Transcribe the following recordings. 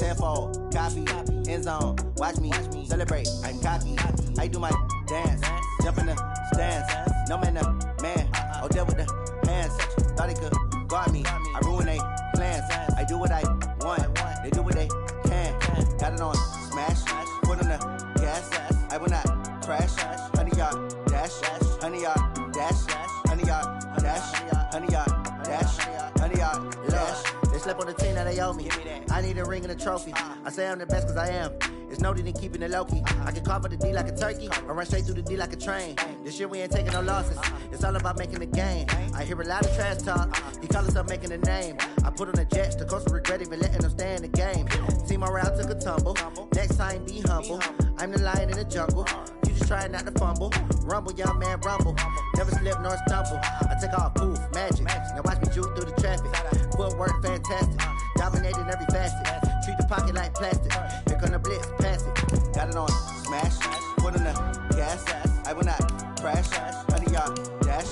tenfold, copy, end zone, watch me celebrate, I'm cocky, I do my dance, jump in the stands, no man the man, oh deal with the hands, thought he could guard me, I ruin they plans, I do what I want, they do what they can, got it on smash, put on the gas, I will not crash, 100 yard dash, 100 yard dash, 100 yard dash, 100 yard dash, 100 yard dash. They slept on the team that they owe me. I need a ring and a trophy. I say I'm the best cause I am. It's no need in keeping it low-key. I can carve up the D like a turkey or run straight through the D like a train. This year we ain't taking no losses. It's all about making the game. I hear a lot of trash talk. He call himself making a name. I put on the Jets. The coach will regret even letting them stay in the game. Team morale took a tumble. Next time be humble. I'm the lion in the jungle. You just trying not to fumble. Rumble, young man, rumble. Never slip nor stumble. I take off, poof, magic. Now watch me juke through the traffic. Footwork fantastic. Dominating every facet. Treat the pocket like plastic. Here come the blitz, pass it. Got it on smash. Put on the gas. I will not crash. 100 yard dash.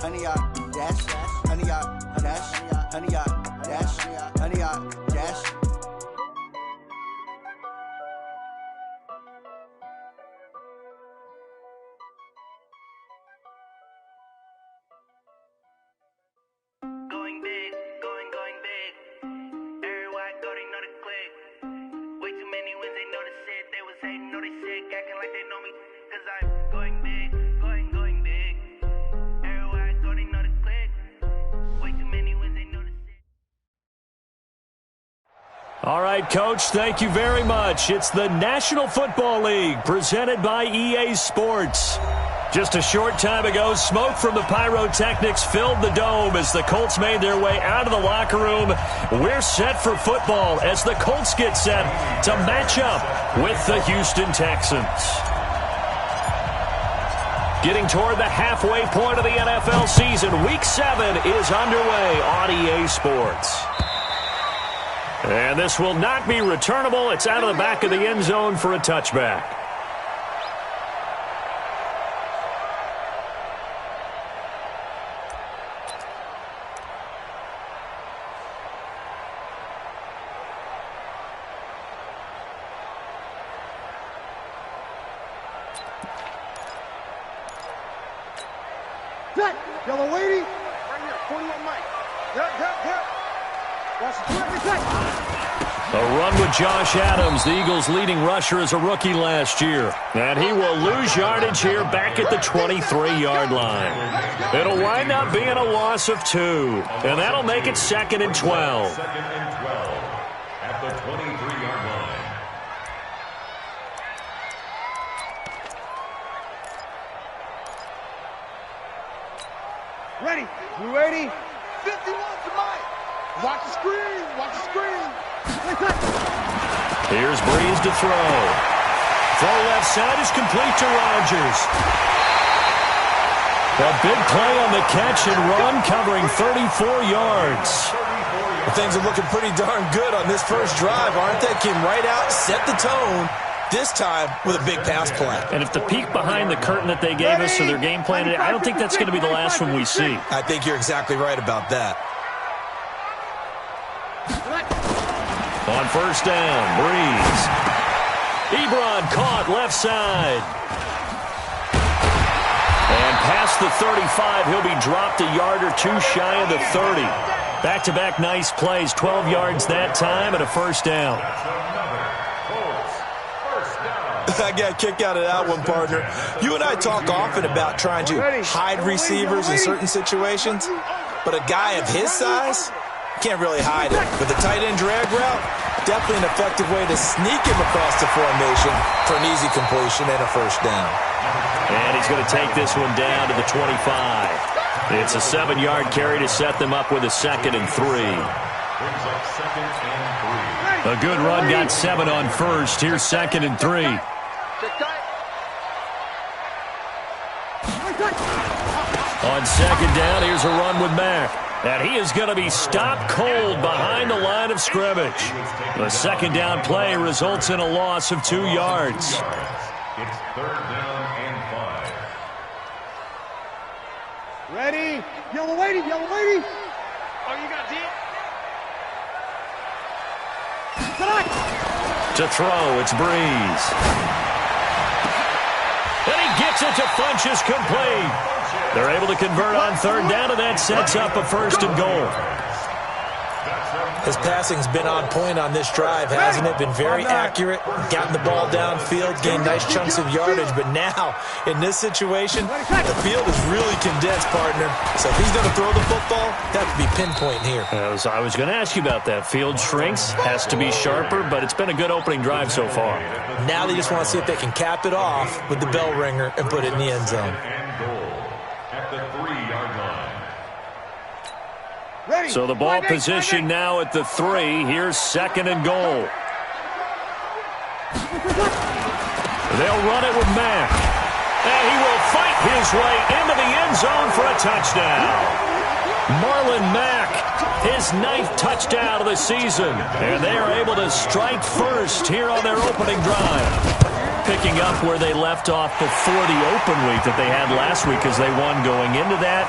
100 yard dash. 100 yard dash. 100 yard dash. 100 yard dash. Going big, going big. Everywhere I go, they know the click. Way too many wins, they know the shit. They was hating, know they sick, acting like they know me. Cause I'm going big, going big. Everywhere I go, they know the click. Way too many wins, they know the shit. All right, Coach, thank you very much. It's the National Football League presented by EA Sports. Just a short time ago, smoke from the pyrotechnics filled the dome as the Colts made their way out of the locker room. We're set for football as the Colts get set to match up with the Houston Texans. Getting toward the halfway point of the NFL season, Week 7 is underway on EA Sports. And this will not be returnable. It's out of the back of the end zone for a touchback. Yellow lady. Right here, 41 Mike. Yep. Watch the A run with Josh Adams, the Eagles' leading rusher as a rookie last year. And he will lose yardage here back at the 23-yard line. It'll wind up being a loss of 2. And that'll make it 2nd and 12. 2nd and 12 at the 23-yard line. Ready. You ready? 51 to Mike. Watch the screen. Watch the screen. Here's Breeze to throw. Throw left side is complete to Rodgers. A big play on the catch and run covering 34 yards. Well, things are looking pretty darn good on this first drive, aren't they? Came right out, set the tone, this time with a big pass play. And if the peek behind the curtain that they gave us to their game plan today, I don't think that's going to be the last one we see. I think you're exactly right about that. On first down, Breeze. Ebron caught left side. And past the 35, he'll be dropped a yard or two shy of the 30. Back-to-back nice plays, 12 yards that time and a first down. I got a kick out of that one, partner. You and I talk often about trying to hide receivers in certain situations, but a guy of his size can't really hide it. With the tight end drag route, definitely an effective way to sneak him across the formation for an easy completion and a first down. And he's going to take this one down to the 25. It's a 7-yard carry to set them up with a 2nd and 3. A good run got 7 on first. Here's 2nd and 3. On 2nd down, here's a run with Mack. And he is going to be stopped cold behind the line of scrimmage. The 2nd down play results in a loss of 2 yards. It's 3rd down and 5. Ready. Yellow lady. Oh, you got deep. Tonight. To throw, it's Breeze. And he gets it to Funchess complete. They're able to convert on third down, and that sets up a first and goal. His passing's been on point on this drive, hasn't it? Been very accurate, gotten the ball downfield, gained nice chunks of yardage. But now, in this situation, the field is really condensed, partner. So if he's going to throw the football, that could be pinpoint here. I was going to ask you about that. Field shrinks, has to be sharper, but it's been a good opening drive so far. Now they just want to see if they can cap it off with the bell ringer and put it in the end zone. At the 3-yard line. So the ball position now at the 3. Here's second and goal. They'll run it with Mack. And he will fight his way into the end zone for a touchdown. Marlon Mack, his 9th touchdown of the season. And they are able to strike first here on their opening drive. Picking up where they left off before the open week that they had last week as they won going into that,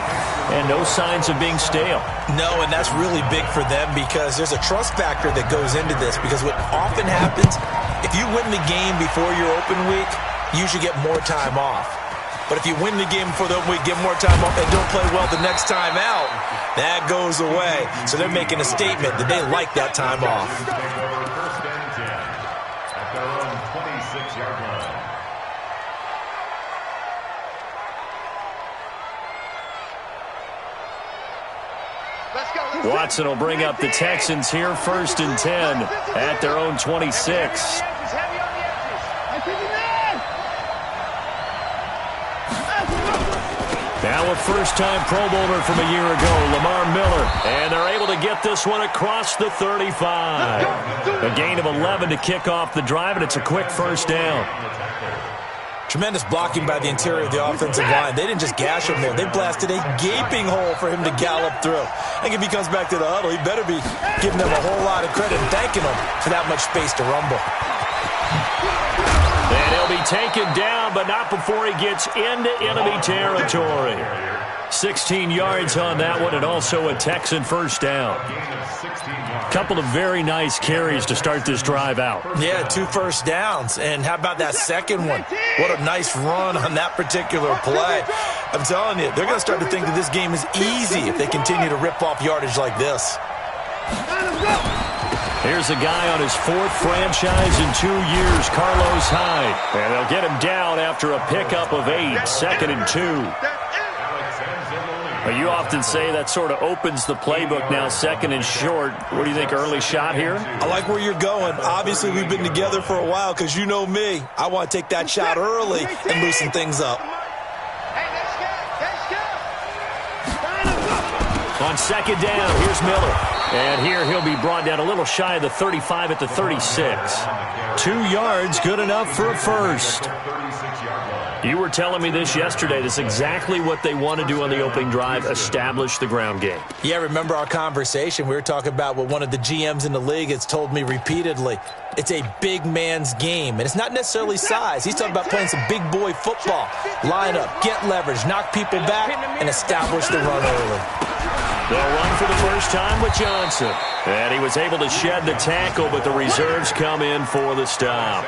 and no signs of being stale. No, and that's really big for them because there's a trust factor that goes into this, because what often happens, if you win the game before your open week, you should get more time off. But if you win the game before the open week, get more time off, and don't play well the next time out, that goes away. So they're making a statement that they like that time off. First and 10 at their own 26-yard line. Watson will bring up the Texans here, first and 10 at their own 26. Now a first-time Pro Bowler from a year ago, Lamar Miller. And they're able to get this one across the 35. A gain of 11 to kick off the drive, and it's a quick first down. Tremendous blocking by the interior of the offensive line. They didn't just gash him there. They blasted a gaping hole for him to gallop through. I think if he comes back to the huddle, he better be giving them a whole lot of credit and thanking them for that much space to rumble. And he'll be taken down, but not before he gets into enemy territory. 16 yards on that one, and also a Texan first down. Couple of very nice carries to start this drive out. Yeah, 2 first downs. And how about that second one? What a nice run on that particular play. I'm telling you, they're going to start to think that this game is easy if they continue to rip off yardage like this. Here's a guy on his 4th franchise in 2 years, Carlos Hyde. And they'll get him down after a pickup of 8, second and 2. You often say that sort of opens the playbook now, second and short. What do you think, early shot here? I like where you're going. Obviously, we've been together for a while because you know me. I want to take that shot early and loosen things up. On second down, here's Miller. And here he'll be brought down a little shy of the 35 at the 36. 2 yards, good enough for a first. You were telling me this yesterday. This is exactly what they want to do on the opening drive, establish the ground game. Yeah, remember our conversation? We were talking about what one of the GMs in the league has told me repeatedly. It's a big man's game, and it's not necessarily size. He's talking about playing some big boy football. Line up, get leverage, knock people back, and establish the run early. They'll run for the first time with Johnson. And he was able to shed the tackle, but the reserves come in for the stop.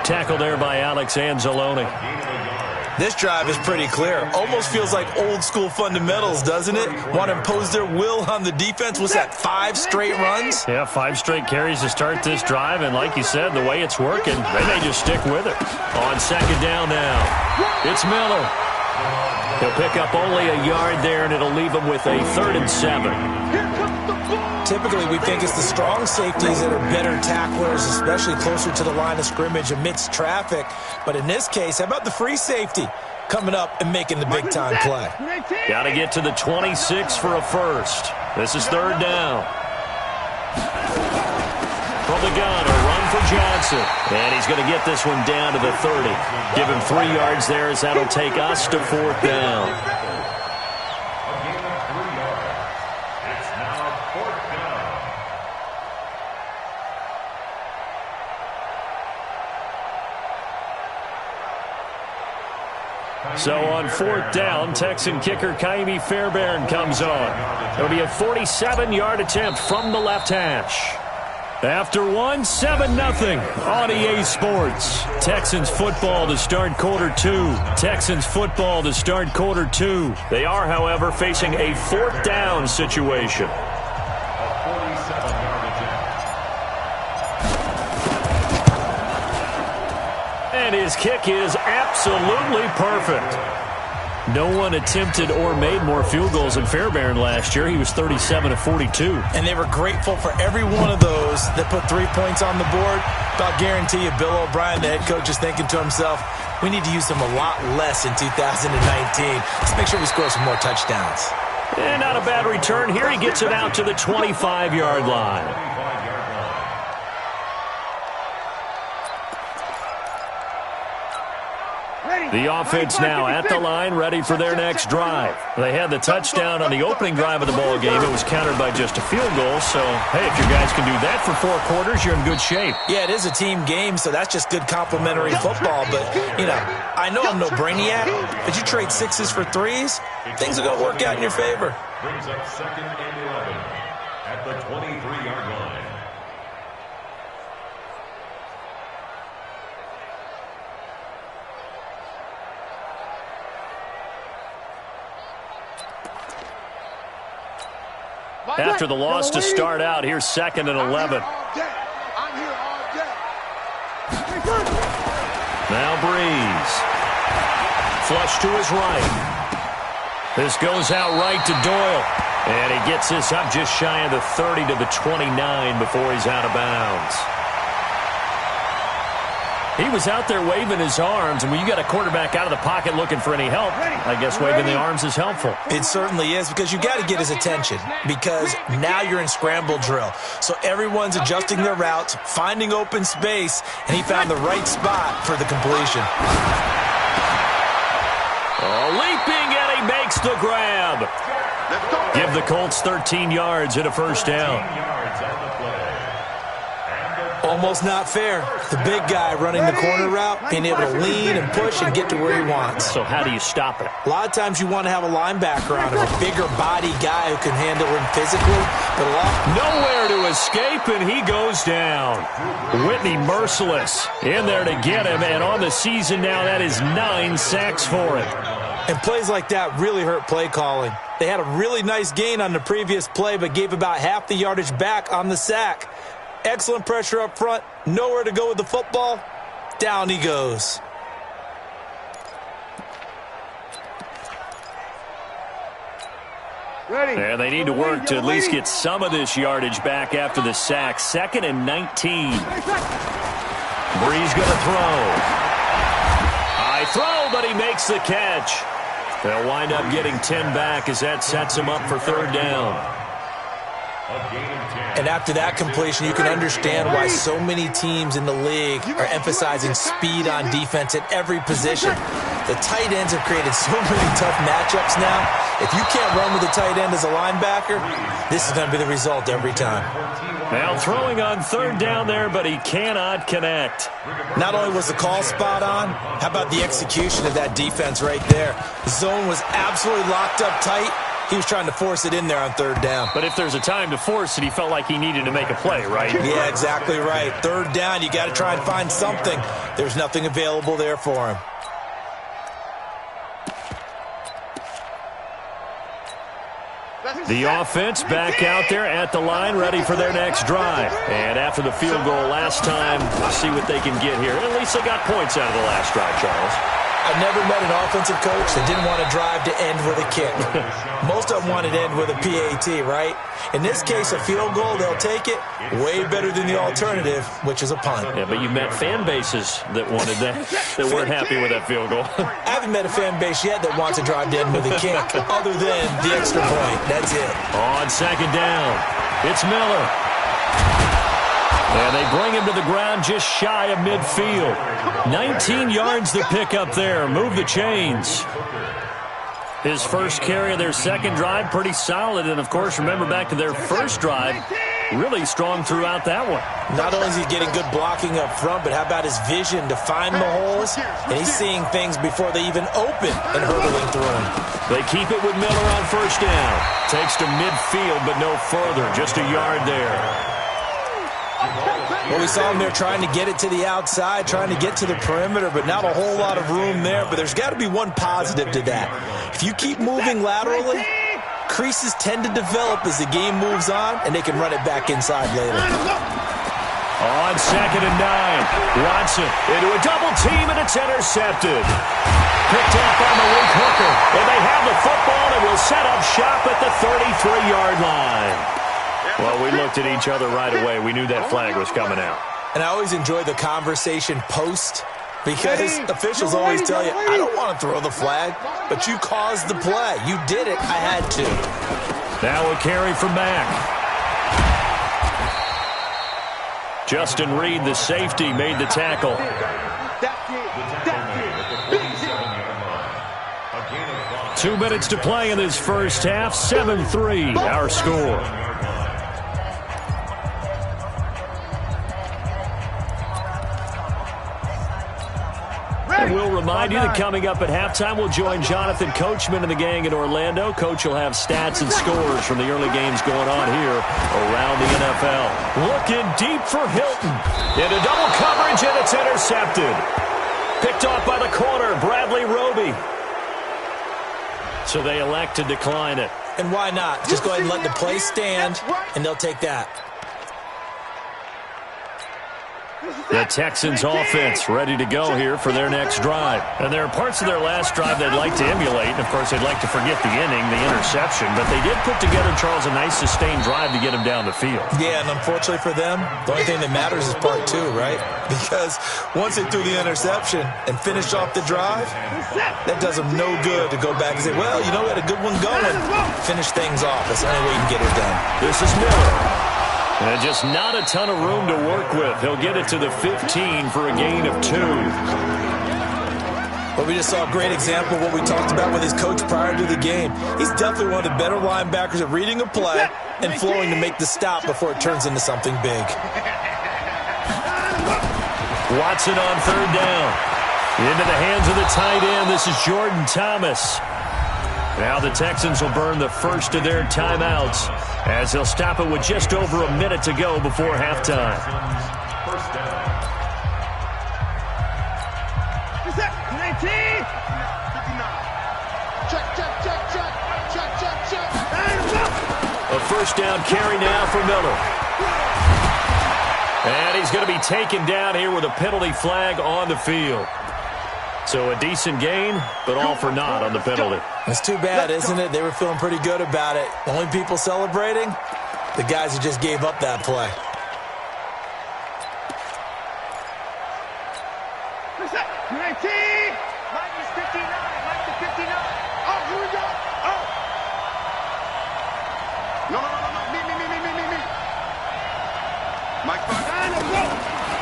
Tackle there by Alex Anzalone. This drive is pretty clear. Almost feels like old school fundamentals, doesn't it? Want to impose their will on the defense. What's that, 5 straight runs? Yeah, 5 straight carries to start this drive. And like you said, the way it's working, they may just stick with it. On second down now, it's Miller. He'll pick up only a yard there, and it'll leave him with a 3rd and 7. Typically, we think it's the strong safeties that are better tacklers, especially closer to the line of scrimmage amidst traffic. But in this case, how about the free safety coming up and making the big-time play? Got to get to the 26 for a first. This is 3rd down. From the gun, a run for Johnson. And he's going to get this one down to the 30. Give him 3 yards there as that'll take us to 4th down. So on 4th down, Texan kicker Kaimi Fairbairn comes on. It'll be a 47-yard attempt from the left hash. After one, 7-0 on EA Sports. Texans football to start quarter two. Texans football to start quarter two. They are, however, facing a fourth down situation. A 47-yard attempt. And his kick is absolutely perfect. No one attempted or made more field goals than Fairbairn last year. He was 37 of 42. And they were grateful for every one of those that put 3 points on the board. But I'll guarantee you, Bill O'Brien, the head coach, is thinking to himself, we need to use them a lot less in 2019. Let's make sure we score some more touchdowns. And not a bad return here. He gets it out to the 25-yard line. The offense now at the line, ready for their next drive. They had the touchdown on the opening drive of the ball game. It was countered by just a field goal. So, hey, if you guys can do that for 4 quarters, you're in good shape. Yeah, it is a team game, so that's just good complimentary football. But, you know, I know I'm no brainiac, but you trade 6s for 3s, things are going to work out in your favor. Brings up 2nd and 11 at the 23-yard line. After the loss to start out, here's 2nd and 11. Now Breeze. Flush to his right. This goes out right to Doyle. And he gets this up just shy of the 30 to the 29 before he's out of bounds. He was out there waving his arms, and when you got a quarterback out of the pocket looking for any help, I guess waving the arms is helpful. It certainly is, because you got to get his attention, because now you're in scramble drill. So everyone's adjusting their routes, finding open space, and he found the right spot for the completion. Oh, leaping, and he makes the grab. Give the Colts 13 yards and a first down. Almost not fair. The big guy running the corner route, being able to lean and push and get to where he wants. So how do you stop it? A lot of times you want to have a linebacker on him, a bigger body guy who can handle him physically. But nowhere to escape, and he goes down. Whitney merciless in there to get him, and on the season now, that is 9 sacks for him. And plays like that really hurt play calling. They had a really nice gain on the previous play, but gave about half the yardage back on the sack. Excellent pressure up front. Nowhere to go with the football. Down he goes. And they need to work to at least get some of this yardage back after the sack. 2nd and 19. Breeze going to throw. High throw, but he makes the catch. They'll wind up getting 10 back as that sets him up for 3rd down. And after that completion, you can understand why so many teams in the league are emphasizing speed on defense at every position. The tight ends have created so many tough matchups now. If you can't run with the tight end as a linebacker, this is going to be the result every time. Now throwing on 3rd down there, but he cannot connect. Not only was the call spot on, how about the execution of that defense right there? The zone was absolutely locked up tight. He was trying to force it in there on 3rd down. But if there's a time to force it, he felt like he needed to make a play, right? Yeah, exactly right. 3rd down, you got to try and find something. There's nothing available there for him. The offense back out there at the line, ready for their next drive. And after the field goal last time, we'll see what they can get here. At least they got points out of the last drive, Charles. I've never met an offensive coach that didn't want to drive to end with a kick. Most of them want to end with a PAT, right? In this case, a field goal, they'll take it. Way better than the alternative, which is a punt. Yeah, but you've met fan bases that wanted that, that weren't happy with that field goal. I haven't met a fan base yet that wants to drive to end with a kick, other than the extra point. That's it. On 2nd down, it's Miller. And they bring him to the ground just shy of midfield. 19 yards to pick up there. Move the chains. His first carry of their 2nd drive, pretty solid. And, of course, remember back to their first drive, really strong throughout that one. Not only is he getting good blocking up front, but how about his vision to find the holes? And he's seeing things before they even open and hurdling through them. They keep it with Miller on 1st down. Takes to midfield, but no further. Just a yard there. Well, we saw him there trying to get it to the outside, trying to get to the perimeter, but not a whole lot of room there. But there's got to be one positive to that. If you keep moving laterally, creases tend to develop as the game moves on, and they can run it back inside later. On 2nd and 9, Watson into a double team, and it's intercepted. Picked up on the weak hooker, and they have the football and will set up shop at the 33-yard line. Well, we looked at each other right away. We knew that flag was coming out. And I always enjoy the conversation post, because officials always tell you, I don't want to throw the flag, but you caused the play. You did it. I had to. Now a carry from Mack. Justin Reed, the safety, made the tackle. 2 minutes to play in this first half. 7-3, our score. And we'll remind you that coming up at halftime, we'll join Jonathan Coachman and the gang in Orlando. Coach will have stats and scores from the early games going on here around the NFL. Looking deep for Hilton. Into double coverage, and it's intercepted. Picked off by the corner, Bradley Roby. So they elect to decline it. And why not? Just go ahead and let the play stand, and they'll take that. The Texans offense ready to go here for their next drive. And there are parts of their last drive they'd like to emulate. And, of course, they'd like to forget the inning, the interception. But they did put together, Charles, a nice sustained drive to get him down the field. Yeah, and unfortunately for them, the only thing that matters is part 2, right? Because once they threw the interception and finished off the drive, that does them no good to go back and say, well, you know, we had a good one going. Finish things off. That's the only way you can get it done. This is Miller. And just not a ton of room to work with. He'll get it to the 15 for a gain of 2. But we just saw a great example of what we talked about with his coach prior to the game. He's definitely one of the better linebackers at reading a play and flowing to make the stop before it turns into something big. Watson on 3rd down. Into the hands of the tight end. This is Jordan Thomas. Now the Texans will burn the first of their timeouts as they'll stop it with just over a minute to go before halftime. First down. A first down carry now for Miller. And he's going to be taken down here with a penalty flag on the field. So a decent gain, but all for naught on the penalty. It's too bad, isn't it? They were feeling pretty good about it. The only people celebrating, the guys who just gave up that play.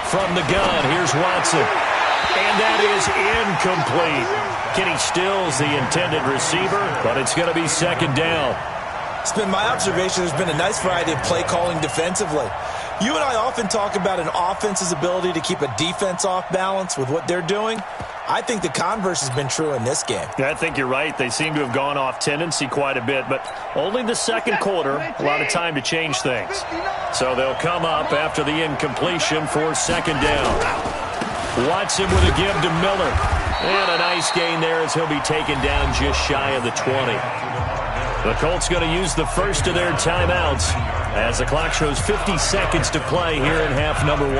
From the gun, here's Watson. And that is incomplete. Kenny Stills, the intended receiver, but it's going to be 2nd down. It's been my observation there's been a nice variety of play calling defensively. You and I often talk about an offense's ability to keep a defense off balance with what they're doing. I think the converse has been true in this game. I think you're right. They seem to have gone off tendency quite a bit, but only the second quarter, a lot of time to change things. So they'll come up after the incompletion for 2nd down. Watson with a give to Miller. And a nice gain there as he'll be taken down just shy of the 20. The Colts going to use the first of their timeouts as the clock shows 50 seconds to play here in half number 1.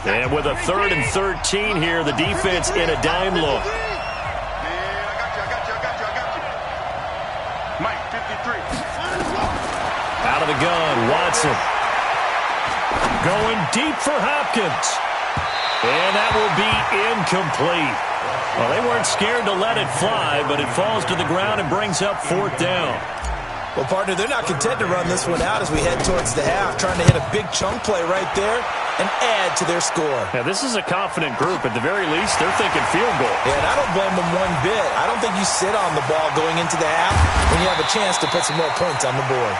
And with a 3rd and 13 here, the defense in a dime look. Mike, 53. Out of the gun, Watson. Going deep for Hopkins. And that will be incomplete. Well, they weren't scared to let it fly, but it falls to the ground and brings up 4th down. Well, partner, they're not content to run this one out as we head towards the half, trying to hit a big chunk play right there and add to their score. Now, this is a confident group. At the very least, they're thinking field goal. Yeah, and I don't blame them one bit. I don't think you sit on the ball going into the half when you have a chance to put some more points on the board.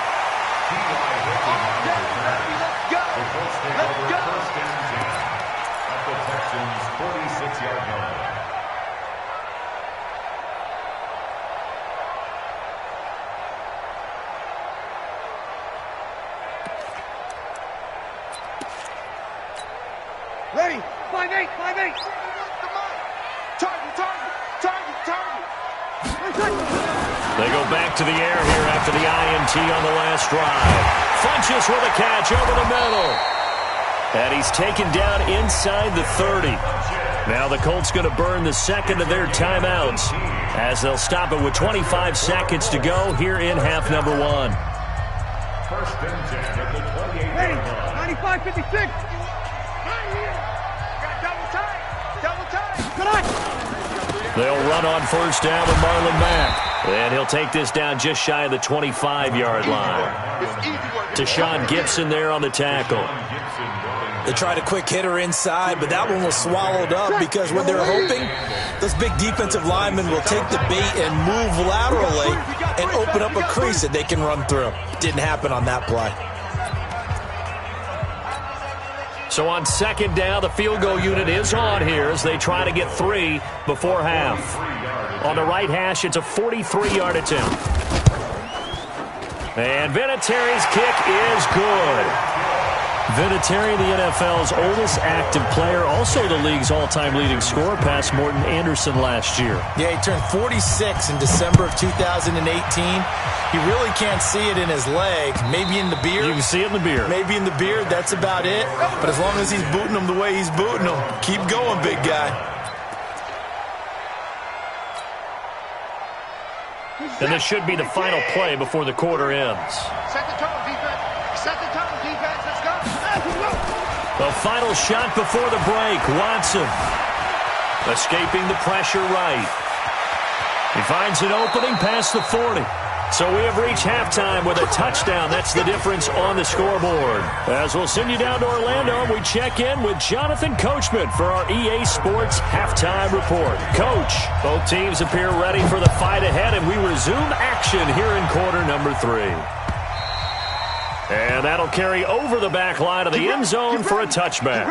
Ready? 5-8, 5-8. Target. They go back to the air here after the INT on the last drive. Funches with a catch over the middle. And he's taken down inside the 30. Now the Colts going to burn the second of their timeouts as they'll stop it with 25 seconds to go here in half number 1. First and 10 at the 28-yard line. 95-56. Double time. They'll run on first down with Marlon Mack. And he'll take this down just shy of the 25-yard line. Tashawn Gibson there on the tackle. They tried a quick hitter inside, but that one was swallowed up because what they're hoping, those big defensive linemen will take the bait and move laterally and open up a crease that they can run through. Didn't happen on that play. So on second down, the field goal unit is on here as they try to get 3 before half. On the right hash, it's a 43-yard attempt. And Vinatieri's kick is good. Vinatieri, the NFL's oldest active player, also the league's all-time leading scorer, past Morton Anderson last year. Yeah, he turned 46 in December of 2018. He really can't see it in his leg. Maybe in the beard. You can see it in the beard. Maybe in the beard. That's about it. But as long as he's booting him the way he's booting him, keep going, big guy. And this should be the final play before the quarter ends. Set the tone, defense. Set the tone, defense. Let's go. The final shot before the break. Watson escaping the pressure right. He finds an opening past the 40. So we have reached halftime with a touchdown. That's the difference on the scoreboard. As we'll send you down to Orlando, we check in with Jonathan Coachman for our EA Sports Halftime Report. Coach, both teams appear ready for the fight ahead, and we resume action here in quarter number 3. And that'll carry over the back line of the end zone for a touchback.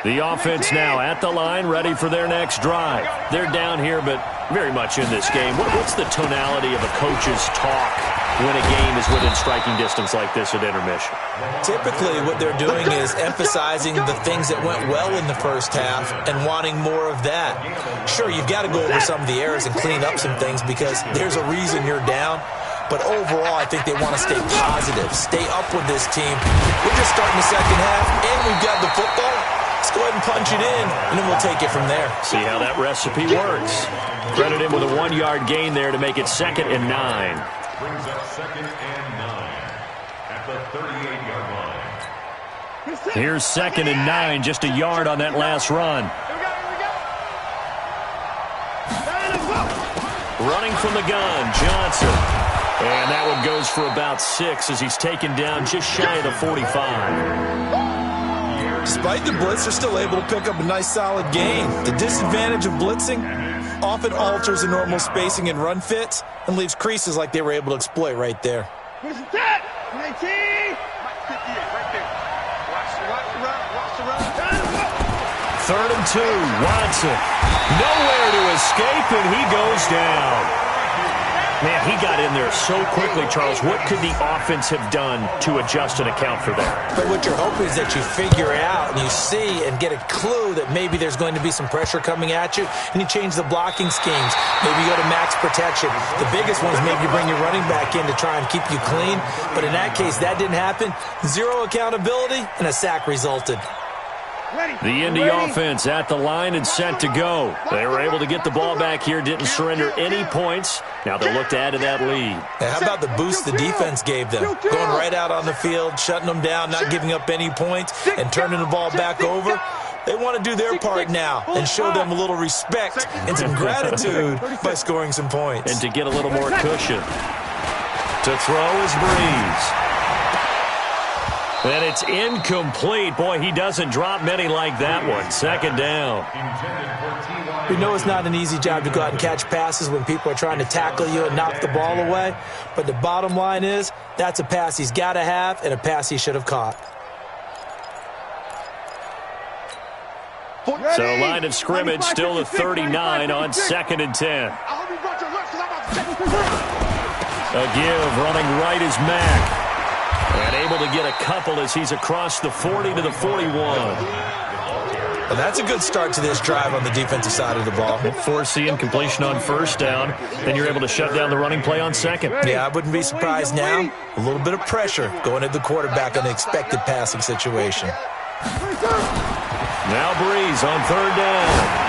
The offense now at the line, ready for their next drive. They're down here, but very much in this game. What's the tonality of a coach's talk when a game is within striking distance like this at intermission? Typically, what they're doing is emphasizing the things that went well in the first half and wanting more of that. Sure, you've got to go over some of the errors and clean up some things because there's a reason you're down. But overall, I think they want to stay positive, stay up with this team. We're just starting the second half, and we've got the football. Let's go ahead and punch it in, and then we'll take it from there. See how that recipe works. Credit him with a 1-yard gain there to make it 2nd and 9. Brings up 2nd and 9 at the 38-yard line. Here's 2nd and 9, just a yard on that last run. Running from the gun, Johnson. And that one goes for about 6 as he's taken down just shy of the 45. Despite the blitz, they're still able to pick up a nice solid gain. The disadvantage of blitzing often alters the normal spacing and run fits and leaves creases like they were able to exploit right there. Where's that? 19! Right there. Watch the run. 3rd and 2, Watson. Nowhere to escape, and he goes down. Man, he got in there so quickly, Charles. What could the offense have done to adjust and account for that? But what you're hoping is that you figure out and you see and get a clue that maybe there's going to be some pressure coming at you, and you change the blocking schemes. Maybe you go to max protection. The biggest one is maybe you bring your running back in to try and keep you clean. But in that case, that didn't happen. 0 accountability, and a sack resulted. The Indy offense at the line and set to go. They were able to get the ball back here, didn't surrender any points. Now they'll look to add to that lead. And how about the boost the defense gave them? Going right out on the field, shutting them down, not giving up any points, and turning the ball back over. They want to do their part now and show them a little respect and some gratitude by scoring some points. And to get a little more cushion. To throw is Breeze. And it's incomplete. Boy, he doesn't drop many like that one. 2nd down. We know it's not an easy job to go out and catch passes when people are trying to tackle you and knock the ball away. But the bottom line is, that's a pass he's got to have and a pass he should have caught. So line of scrimmage still the 39 on 2nd and 10. I hope you brought your left A give, running right is Mack. And able to get a couple as he's across the 40 to the 41. Well, that's a good start to this drive on the defensive side of the ball. Foreseeing completion on first down. Then you're able to shut down the running play on second. Yeah, I wouldn't be surprised now. A little bit of pressure going at the quarterback in the expected passing situation. Now Breeze on third down.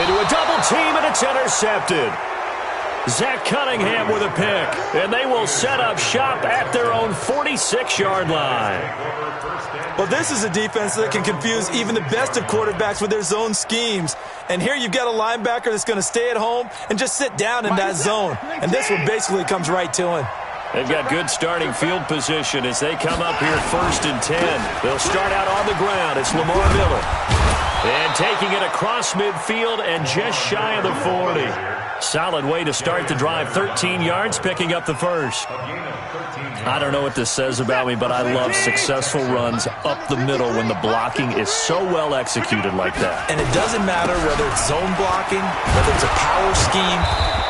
Into a double team, and it's intercepted. Zach Cunningham with a pick, and they will set up shop at their own 46-yard line. Well, this is a defense that can confuse even the best of quarterbacks with their zone schemes. And here you've got a linebacker that's going to stay at home and just sit down in that zone. And this one basically comes right to him. They've got good starting field position as they come up here first and 10. They'll start out on the ground. It's Lamar Miller. And taking it across midfield and just shy of the 40. Solid way to start the drive. 13 yards, picking up the first. I don't know what this says about me, but I love successful runs up the middle when the blocking is so well executed like that. And it doesn't matter whether it's zone blocking, whether it's a power scheme.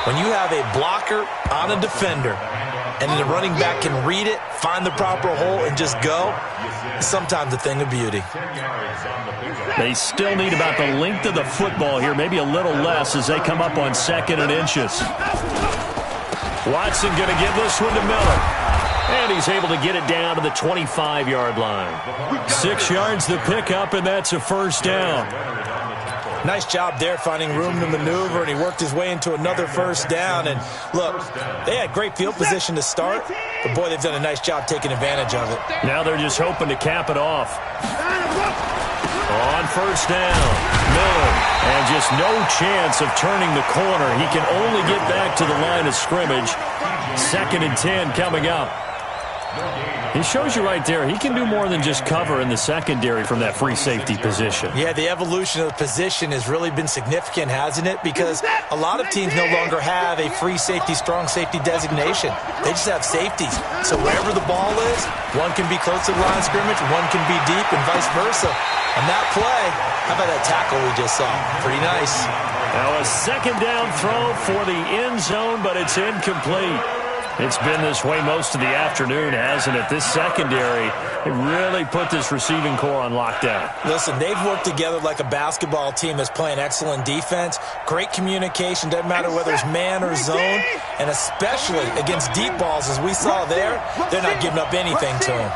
When you have a blocker on a defender, and the running back can read it, find the proper hole, and just go, it's sometimes a thing of beauty. They still need about the length of the football here, maybe a little less as they come up on second and inches. Watson going to give this one to Miller. And he's able to get it down to the 25-yard line. 6 yards to pick up, and that's a first down. Nice job there finding room to maneuver, and he worked his way into another first down. And look, they had great field position to start, but boy, they've done a nice job taking advantage of it. Now they're just hoping to cap it off. On first down, Miller, and just no chance of turning the corner. He can only get back to the line of scrimmage. 2nd and 10 coming up. He shows you right there, he can do more than just cover in the secondary from that free safety position. Yeah, the evolution of the position has really been significant, hasn't it? Because a lot of teams no longer have a free safety, strong safety designation. They just have safeties. So wherever the ball is, one can be close to the line of scrimmage, one can be deep, and vice versa. And that play, how about that tackle we just saw? Pretty nice. Now a second down throw for the end zone, but it's incomplete. It's been this way most of the afternoon, hasn't it? This secondary, it really put this receiving core on lockdown. Listen, they've worked together like a basketball team that's playing excellent defense. Great communication, doesn't matter whether it's man or zone. And especially against deep balls, as we saw there, they're not giving up anything to them.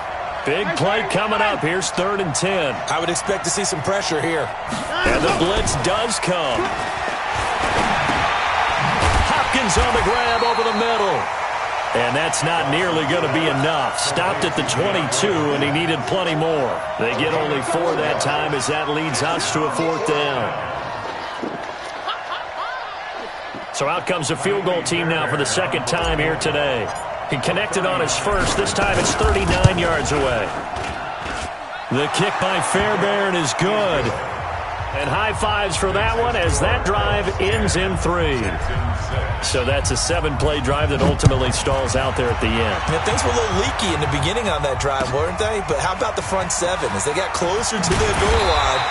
Big play coming up. Here's 3rd and 10. I would expect to see some pressure here. And the blitz does come. Hopkins on the grab over the middle. And that's not nearly going to be enough. Stopped at the 22, and he needed plenty more. They get only 4 that time as that leads us to a 4th down. So out comes the field goal team now for the second time here today. He connected on his first. This time it's 39 yards away. The kick by Fairbairn is good. And high fives for that one as that drive ends in 3. So that's a 7-play drive that ultimately stalls out there at the end. Yeah, things were a little leaky in the beginning on that drive, weren't they? But how about the front 7? As they got closer to the goal line,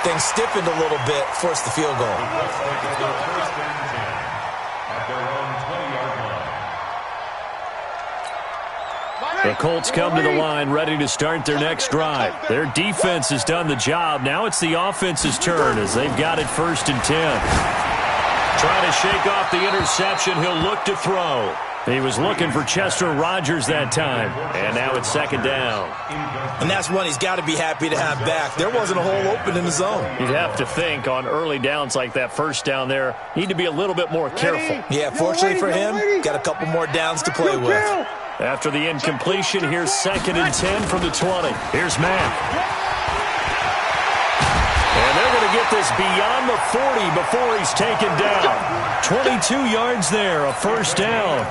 things stiffened a little bit, forced the field goal. The Colts come to the line ready to start their next drive. Their defense has done the job. Now it's the offense's turn as they've got it 1st and 10. Trying to shake off the interception. He'll look to throw. He was looking for Chester Rogers that time. And now it's 2nd down. And that's one he's got to be happy to have back. There wasn't a hole open in the zone. You'd have to think on early downs like that first down there, need to be a little bit more careful. Yeah, fortunately for him, got a couple more downs to play with. After the incompletion, here's 2nd and 10 from the 20. Here's Mack. And they're going to get this beyond the 40 before he's taken down. 22 yards there, a first down.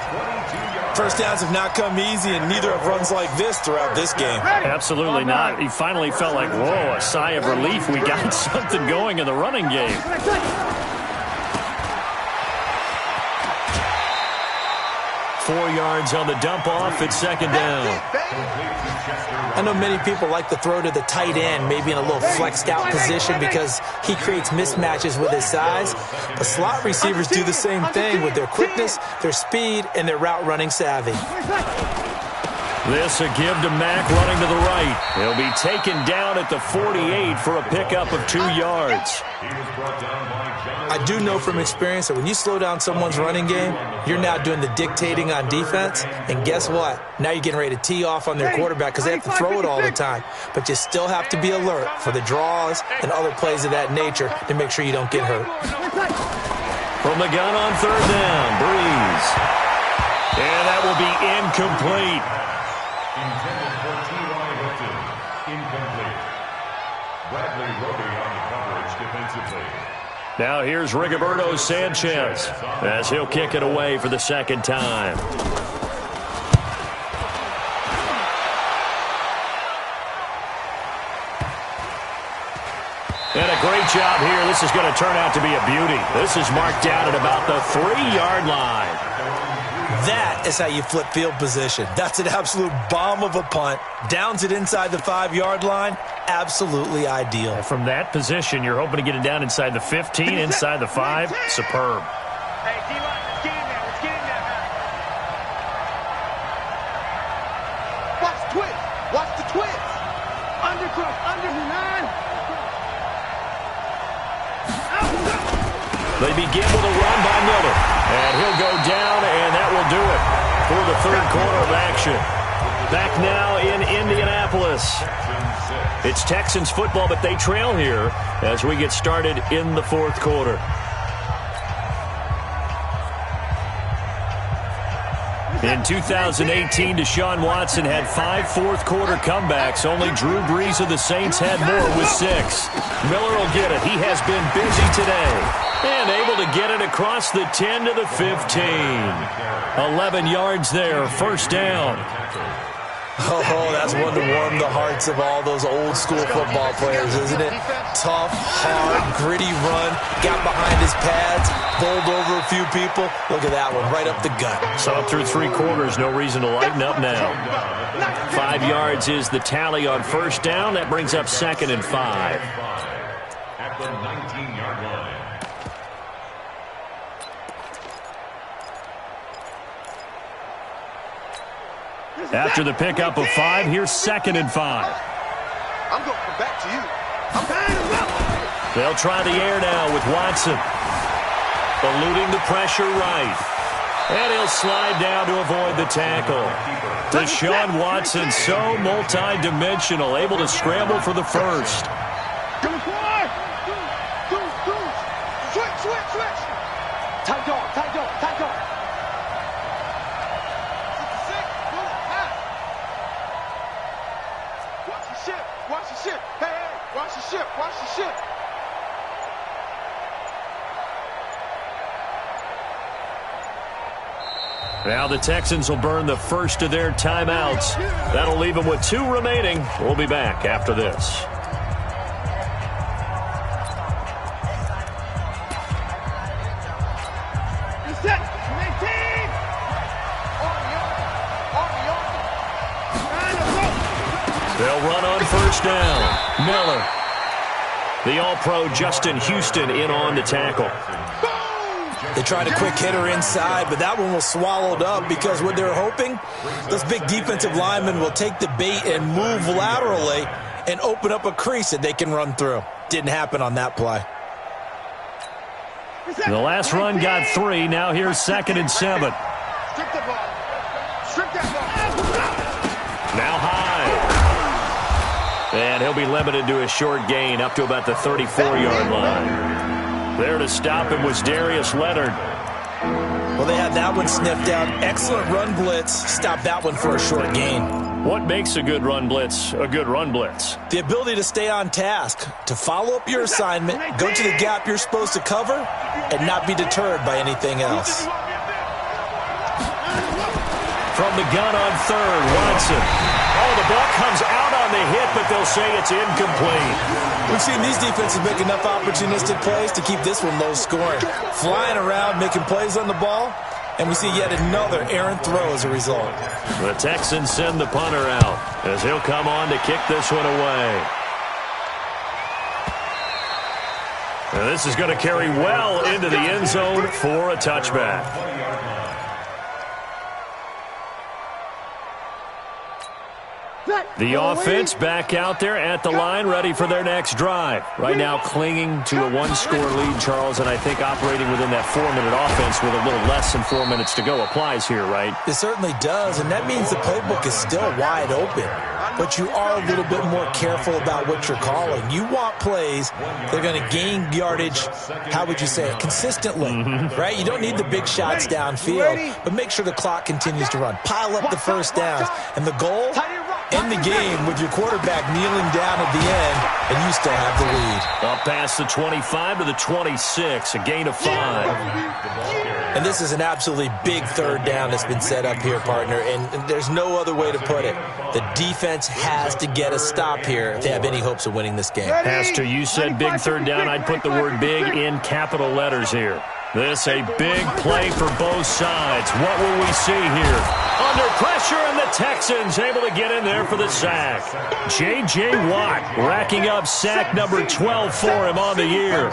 First downs have not come easy, and neither have runs like this throughout this game. Absolutely not. He finally felt like, whoa, a sigh of relief. We got something going in the running game. 4 yards on the dump-off at second down. I know many people like to throw to the tight end, maybe in a little flexed out position because he creates mismatches with his size. But slot receivers do the same thing with their quickness, their speed, and their route running savvy. This a give to Mack running to the right. He'll be taken down at the 48 for a pickup of 2 yards. I do know from experience that when you slow down someone's running game, you're now doing the dictating on defense. And guess what? Now you're getting ready to tee off on their quarterback because they have to throw it all the time. But you still have to be alert for the draws and other plays of that nature to make sure you don't get hurt. From the gun on third down, Breeze. And that will be incomplete. Intended for T.Y. Hilton. Incomplete. Bradley Roby on the coverage defensively. Now here's Rigoberto Sanchez as he'll kick it away for the second time. And a great job here. This is going to turn out to be a beauty. This is marked down at about the 3-yard line. That is how you flip field position. That's an absolute bomb of a punt. Downs it inside the 5-yard line. Absolutely ideal. And from that position, you're hoping to get it down inside the 15, inside the 5. Superb. Hey, D-line, let's get in there. Let's get in there, man. Watch the twist. Watch the twist. Undercross, under the 9. They begin with a run by Miller. And he'll go down, and that will do it for the third quarter of action. Back now in Indianapolis. It's Texans football, but they trail here as we get started in the fourth quarter. In 2018, Deshaun Watson had 5 fourth-quarter comebacks. Only Drew Brees of the Saints had more with 6. Miller will get it. He has been busy today. And able to get it across the 10 to the 15. 11 yards there, first down. Oh, that's one to warm the hearts of all those old-school football players, isn't it? Tough, hard, gritty run, got behind his pads, bowled over a few people. Look at that one, right up the gut. Saw through 3 quarters, no reason to lighten up now. 5 yards is the tally on first down. That brings up 2nd and 5. At the 19-yard line. After the pickup of 5, here's 2nd and 5. I'm going to come back to you. I'm behind him up. They'll try the air now with Watson. Eluding the pressure right. And he'll slide down to avoid the tackle. Deshaun Watson, so multi-dimensional, able to scramble for the first. Come on, forward. Switch. Tight dog. Watch the ship. Hey, watch the ship. Now the Texans will burn the first of their timeouts. That'll leave them with 2 remaining. We'll be back after this. They'll run on first down. Miller. The All-Pro Justin Houston in on the tackle. They tried a quick hitter inside, but that one was swallowed up because what they're hoping, those big defensive linemen will take the bait and move laterally and open up a crease that they can run through. Didn't happen on that play. The last run got 3. Now here's 2nd and 7. Strip that ball. Now high. And he'll be limited to a short gain up to about the 34-yard line. There to stop him was Darius Leonard. Well, they had that one sniffed out. Excellent run blitz. Stop that one for a short gain. What makes a good run blitz a good run blitz? The ability to stay on task, to follow up your assignment, go to the gap you're supposed to cover, and not be deterred by anything else. From the gun on third, Watson. Oh, the ball comes out on the hit, but they'll say it's incomplete. We've seen these defenses make enough opportunistic plays to keep this one low scoring. Flying around, making plays on the ball, And we see yet another errant throw as a result. The Texans send the punter out as he'll come on to kick this one away. And this is going to carry well into the end zone for a touchback. The offense back out there at the line, ready for their next drive. Right now clinging to a one-score lead, Charles, and I think operating within that 4-minute offense with a little less than 4 minutes to go applies here, right? It certainly does, and that means the playbook is still wide open. But you are a little bit more careful about what you're calling. You want plays that are going to gain yardage, how would you say it, consistently, right? You don't need the big shots downfield, but make sure the clock continues to run. Pile up the first downs, and the goal, end the game with your quarterback kneeling down at the end, and you still have the lead. Up past the 25 to the 26, a gain of 5. And this is an absolutely big third down that's been set up here, partner, and there's no other way to put it. The defense has to get a stop here if they have any hopes of winning this game. Pastor, you said big third down. I'd put the word big in capital letters here. This a big play for both sides. What will we see here? Under pressure, and the Texans able to get in there for the sack. J.J. Watt racking up sack number 12 for him on the year.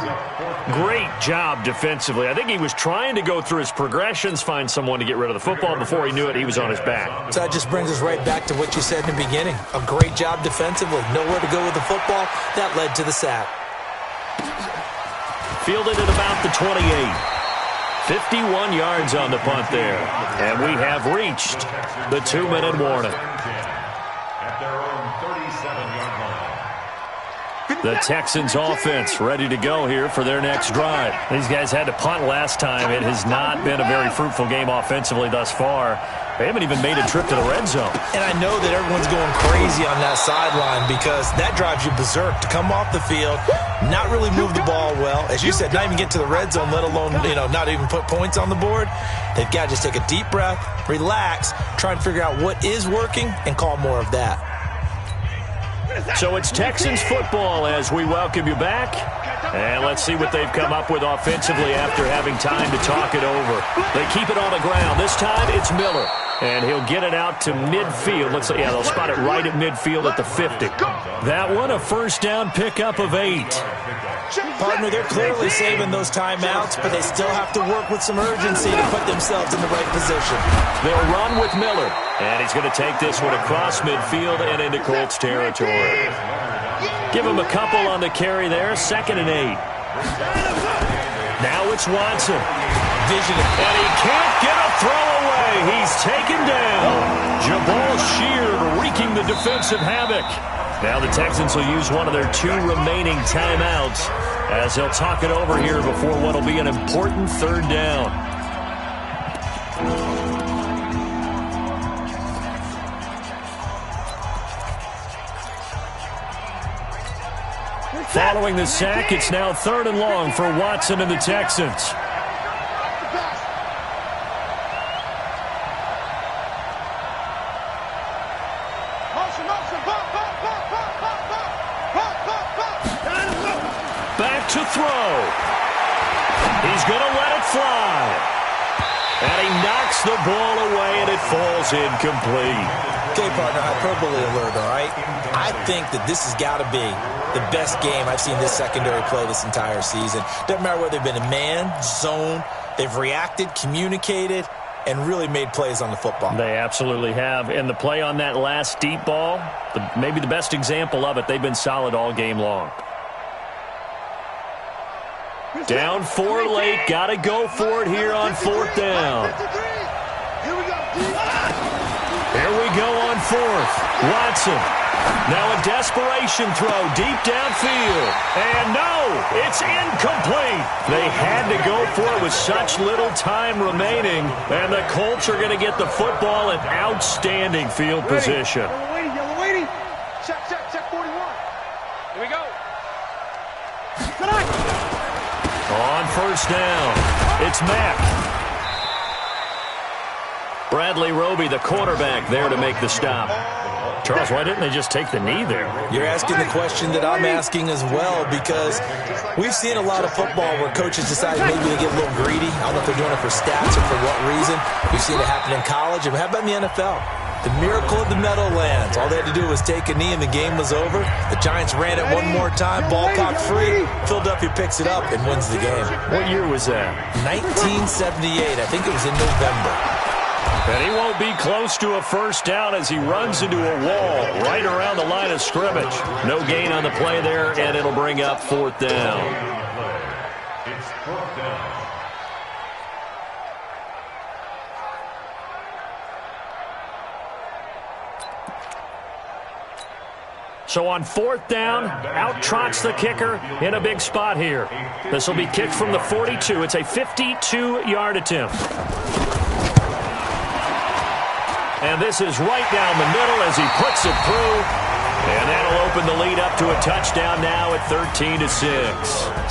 Great job defensively. I think he was trying to go through his progressions, find someone to get rid of the football. Before he knew it, he was on his back. So that just brings us right back to what you said in the beginning. A great job defensively. Nowhere to go with the football. That led to the sack. Fielded at about the 28. 51 yards on the punt there. And we have reached the 2-minute warning. At their own 37-yard line. The Texans offense ready to go here for their next drive. These guys had to punt last time. It has not been a very fruitful game offensively thus far. They haven't even made a trip to the red zone. And I know that everyone's going crazy on that sideline because that drives you berserk to come off the field, not really move the ball well. As you said, not even get to the red zone, let alone, not even put points on the board. They've got to just take a deep breath, relax, try and figure out what is working, and call more of that. So it's Texans football as we welcome you back. And let's see what they've come up with offensively after having time to talk it over. They keep it on the ground. This time it's Miller. And he'll get it out to midfield. Looks like, they'll spot it right at midfield at the 50. That one, a first down pickup of 8. Partner, they're clearly saving those timeouts, but they still have to work with some urgency to put themselves in the right position. They'll run with Miller. And he's going to take this one across midfield and into Colts territory. Give him a couple on the carry there. 2nd and 8. Now it's Watson. Vision. And he can't get a throw away. He's taken down. Jabal Sheard wreaking the defensive havoc. Now the Texans will use one of their 2 remaining timeouts as they'll talk it over here before what will be an important third down. Following the sack, it's now 3rd and long for Watson and the Texans. Back to throw. He's going to let it fly. And he knocks the ball away, and it falls incomplete. Okay, partner, hyperbole alert, all right? I think that this has got to be the best game I've seen this secondary play this entire season. Doesn't matter whether they've been a man, zone, they've reacted, communicated, and really made plays on the football. They absolutely have. And the play on that last deep ball, maybe the best example of it, they've been solid all game long. Down 4 late, got to go for it here on 4th down. Here we go on 4th. Watson. Now a desperation throw deep downfield. And no, it's incomplete. They had to go for it with such little time remaining. And the Colts are going to get the football in outstanding field position. Yellow waiting. Check 41. Here we go. On 1st down, it's Mack. Bradley Roby, the quarterback, there to make the stop. Charles, why didn't they just take the knee there? You're asking the question that I'm asking as well, because we've seen a lot of football where coaches decide maybe to get a little greedy. I don't know if they're doing it for stats or for what reason. We've seen it happen in college. And how about in the NFL? The miracle of the Meadowlands. All they had to do was take a knee and the game was over. The Giants ran it one more time, ball popped free. Philadelphia picks it up and wins the game. What year was that? 1978. I think it was in November. And he won't be close to a first down as he runs into a wall right around the line of scrimmage. No gain on the play there, and it'll bring up 4th down. It's 4th down. So on 4th down, out trots the kicker in a big spot here. This will be kicked from the 42. It's a 52-yard attempt. And this is right down the middle as he puts it through. And that'll open the lead up to a touchdown now at 13-6.